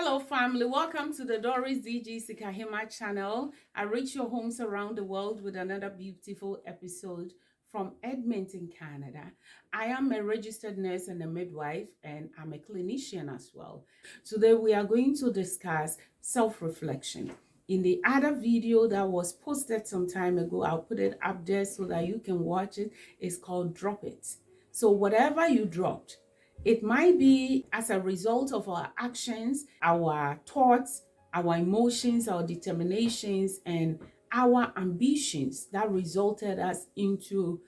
Hello family, welcome to the Doris-DG channel. I reach your homes around the world with another beautiful episode from Edmonton, Canada. I am a registered nurse and a midwife, and I'm a clinician as well. Today we are going to discuss self-reflection. In the other video that was posted some time ago, I'll put it up there so that you can watch it. It's called Drop It. So whatever you dropped, it might be as a result of our actions, our thoughts, our emotions, our determinations, and our ambitions that resulted us into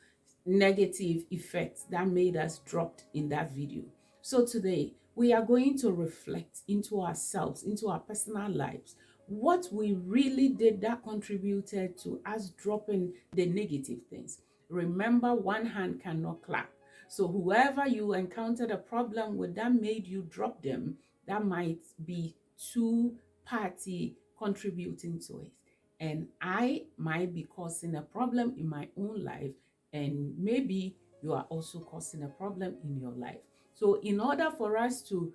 negative effects that made us dropped in that video. So today, we are going to reflect into ourselves, into our personal lives, what we really did that contributed to us dropping the negative things. Remember, one hand cannot clap. So whoever you encountered a problem with that made you drop them, that might be two-party contributing to it. And I might be causing a problem in my own life, and maybe you are also causing a problem in your life. So in order for us to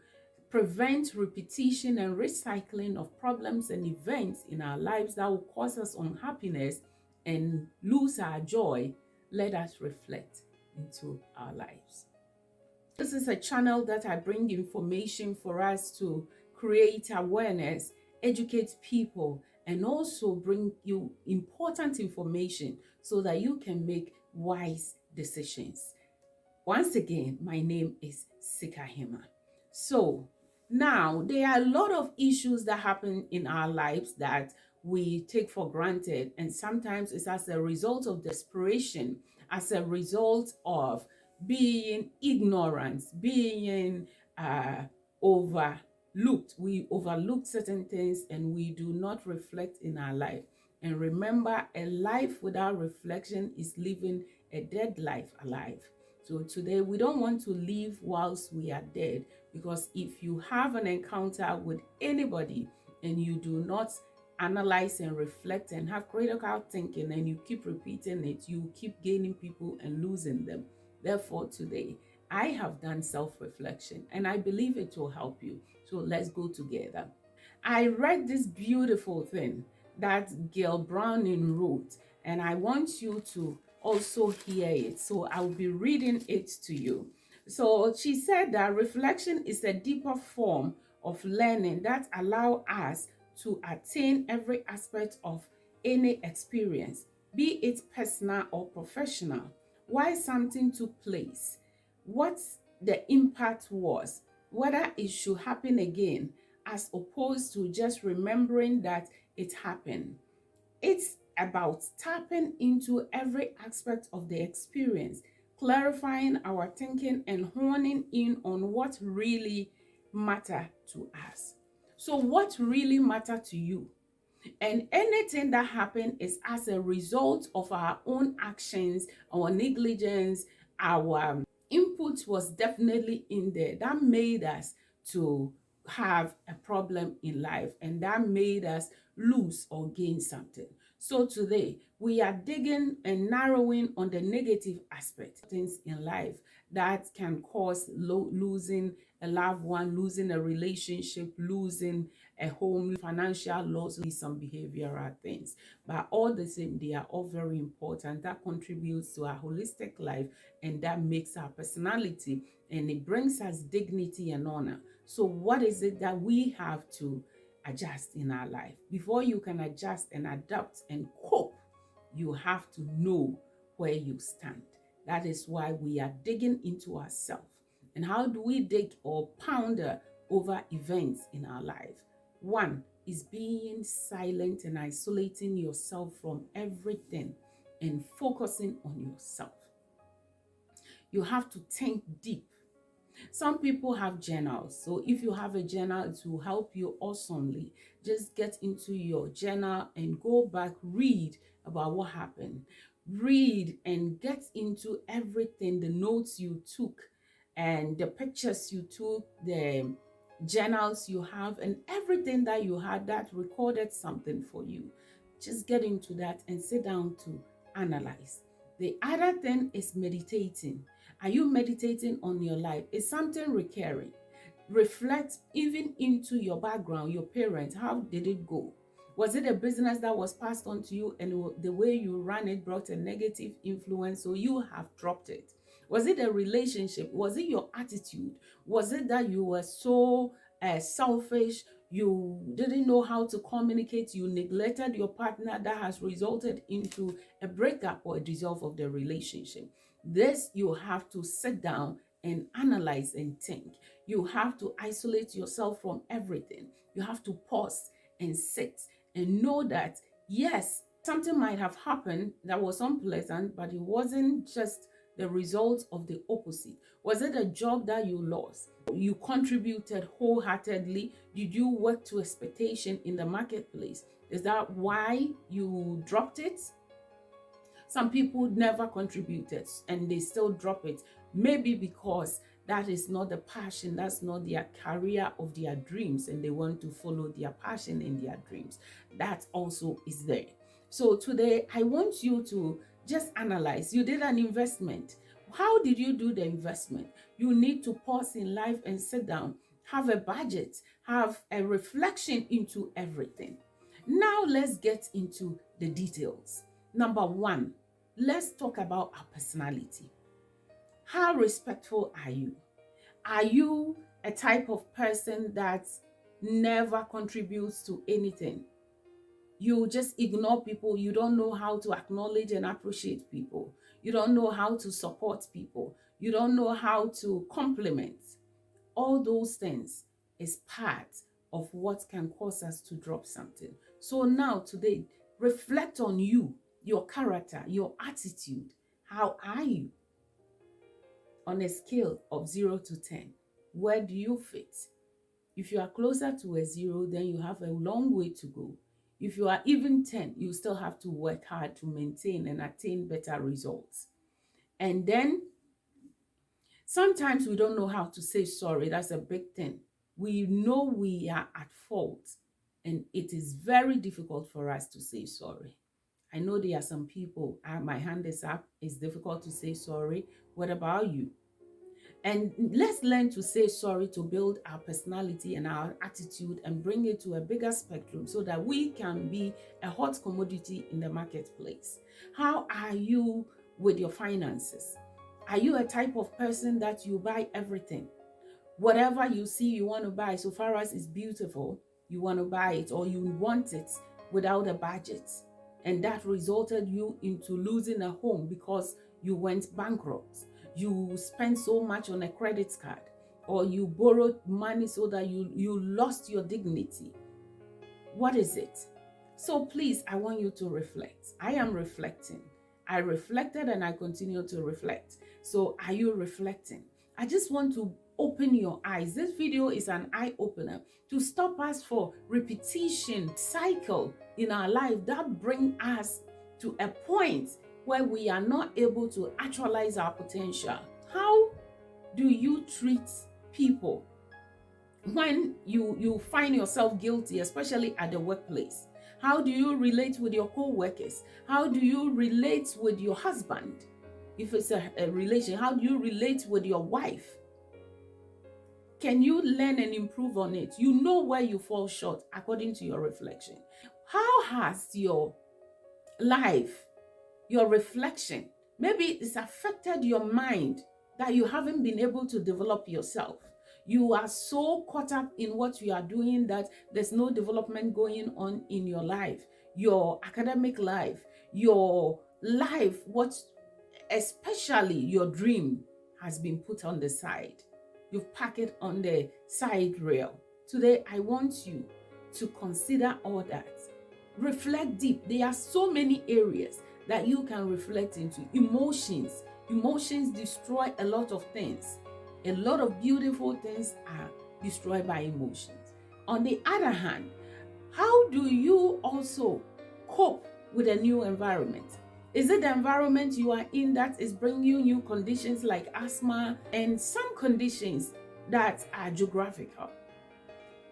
prevent repetition and recycling of problems and events in our lives that will cause us unhappiness and lose our joy, let us reflect into our lives. This is a channel that I bring information for us to create awareness, educate people, and also bring you important information so that you can make wise decisions. Once again, my name is Sikahemaa. So now there are a lot of issues that happen in our lives that we take for granted, and sometimes it's as a result of desperation, as a result of being ignorant, being overlooked. We overlook certain things and we do not reflect in our life. And remember, a life without reflection is living a dead life alive. So today we don't want to live whilst we are dead, because if you have an encounter with anybody and you do not analyze and reflect and have critical thinking and you keep repeating it, you keep gaining people and losing them. Therefore today I have done self-reflection and I believe it will help you. So let's go together. I read this beautiful thing that Gail Browning wrote, and I want you to also hear it. So I'll be reading it to you. So she said that reflection is a deeper form of learning that allows us to attain every aspect of any experience, be it personal or professional. Why something took place, what the impact was, whether it should happen again, as opposed to just remembering that it happened. It's about tapping into every aspect of the experience, clarifying our thinking and honing in on what really matters to us. So what really matters to you? And anything that happened is as a result of our own actions, our negligence, our input was definitely in there. That made us to have a problem in life, and that made us lose or gain something. So today we are digging and narrowing on the negative aspect things in life that can cause losing a loved one, losing a relationship, losing a home, financial loss, some behavioral things. But all the same, they are all very important. That contributes to our holistic life, and that makes our personality, and it brings us dignity and honor. So what is it that we have to adjust in our life? Before you can adjust and adapt and cope, you have to know where you stand. That is why we are digging into ourselves. And how do we dig or ponder over events in our life? One is being silent and isolating yourself from everything and focusing on yourself. You have to think deep. Some people have journals. So if you have a journal, it will help you awesomely. Just get into your journal and go back, read about what happened. Read and get into everything, the notes you took and the pictures you took, the journals you have, and everything that you had that recorded something for you. Just get into that and sit down to analyze. The other thing is meditating. Are you meditating on your life? Is something recurring? reflect even into your background, your parents. How did it go? Was it a business that was passed on to you and the way you ran it brought a negative influence, so you have dropped it? Was it a relationship? Was it your attitude? Was it that you were so selfish? You didn't know how to communicate. You neglected your partner, that has resulted into a breakup or a dissolve of the relationship. This you have to sit down and analyze and think. You have to isolate yourself from everything. You have to pause and sit and know that, yes, something might have happened that was unpleasant, but it wasn't just the result of the opposite. Was it a job that you lost? You contributed wholeheartedly? Did you work to expectation in the marketplace? Is that why you dropped it? Some people never contributed and they still drop it. Maybe because that is not the passion, that's not their career of their dreams, and they want to follow their passion and their dreams. That also is there. So today, I want you to just analyze. You did an investment. How did you do the investment? You need to pause in life and sit down, have a budget, have a reflection into everything. Now let's get into the details. Number one, let's talk about our personality. How respectful are you? Are you a type of person that never contributes to anything? You just ignore people. You don't know how to acknowledge and appreciate people. You don't know how to support people. You don't know how to compliment. All those things is part of what can cause us to drop something. So now today, reflect on you, your character, your attitude. How are you? On a scale of 0 to 10, where do you fit? If you are closer to a 0, then you have a long way to go. If you are even 10, you still have to work hard to maintain and attain better results. And then sometimes we don't know how to say sorry. That's a big thing. We know we are at fault, and it is very difficult for us to say sorry. I know there are some people, my hand is up, it's difficult to say sorry. What about you? And let's learn to say sorry to build our personality and our attitude and bring it to a bigger spectrum so that we can be a hot commodity in the marketplace. How are you with your finances? Are you a type of person that you buy everything? Whatever you see you want to buy, so far as it's beautiful, you want to buy it, or you want it without a budget. And that resulted you into losing a home because you went bankrupt. You spent so much on a credit card, or you borrowed money so that you lost your dignity. What is it? So please, I want you to reflect. I am reflecting. I reflected and I continue to reflect. So are you reflecting? I just want to open your eyes. This video is an eye-opener to stop us for repetition, cycle in our life that bring us to a point where we are not able to actualize our potential. How do you treat people when you find yourself guilty, especially at the workplace? How do you relate with your co-workers? How do you relate with your husband? If it's a relation, how do you relate with your wife? Can you learn and improve on it? You know where you fall short according to your reflection. How has your life, your reflection, maybe it's affected your mind that you haven't been able to develop yourself? You are so caught up in what you are doing that there's no development going on in your life, your academic life, your life, what especially your dream has been put on the side. You've packed it on the side rail. Today, I want you to consider all that. Reflect deep. There are so many areas that you can reflect into. Emotions. Emotions destroy a lot of things. A lot of beautiful things are destroyed by emotions. On the other hand, how do you also cope with a new environment? Is it the environment you are in that is bringing you new conditions like asthma and some conditions that are geographical?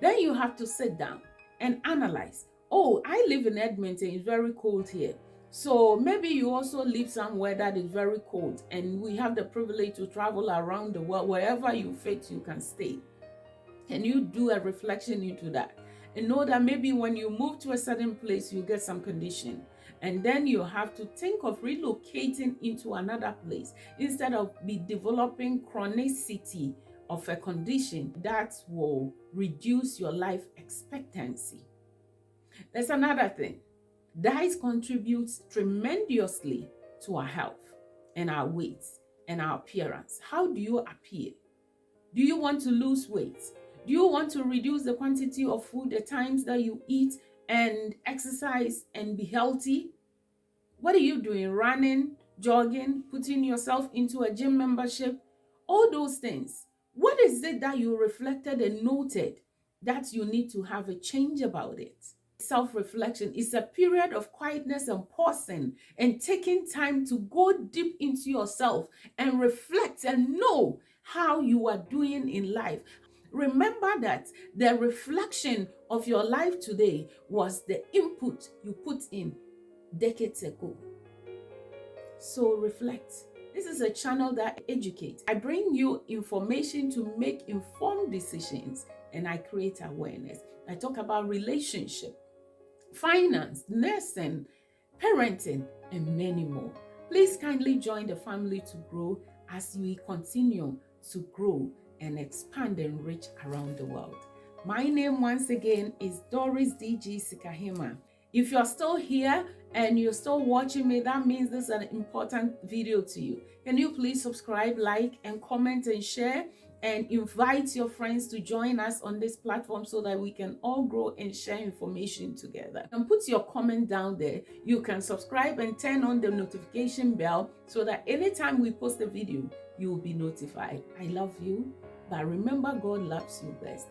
Then you have to sit down and analyze. Oh, I live in Edmonton, it's very cold here. So maybe you also live somewhere that is very cold, and we have the privilege to travel around the world. Wherever you fit, you can stay. Can you do a reflection into that? And know that maybe when you move to a certain place, you get some condition. And then you have to think of relocating into another place instead of be developing chronicity of a condition that will reduce your life expectancy. There's another thing. Diet contributes tremendously to our health and our weight and our appearance. How do you appear? Do you want to lose weight? Do you want to reduce the quantity of food, the times that you eat, and exercise and be healthy? What are you doing? Running, jogging, putting yourself into a gym membership? All those things. What is it that you reflected and noted that you need to have a change about it? Self-reflection is a period of quietness and pausing and taking time to go deep into yourself and reflect and know how you are doing in life. Remember that the reflection of your life today was the input you put in decades ago. So reflect. This is a channel that educates. I bring you information to make informed decisions, and I create awareness. I talk about relationship, finance, nursing, parenting, and many more. Please kindly join the family to grow as we continue to grow and expand and reach around the world. My name once again is Doris-DG. If you're still here and you're still watching me, that means this is an important video to you. Can you please subscribe, like, and comment and share? And invite your friends to join us on this platform so that we can all grow and share information together. And put your comment down there. You can subscribe and turn on the notification bell so that anytime we post a video, you will be notified. I love you, but remember, God loves you best.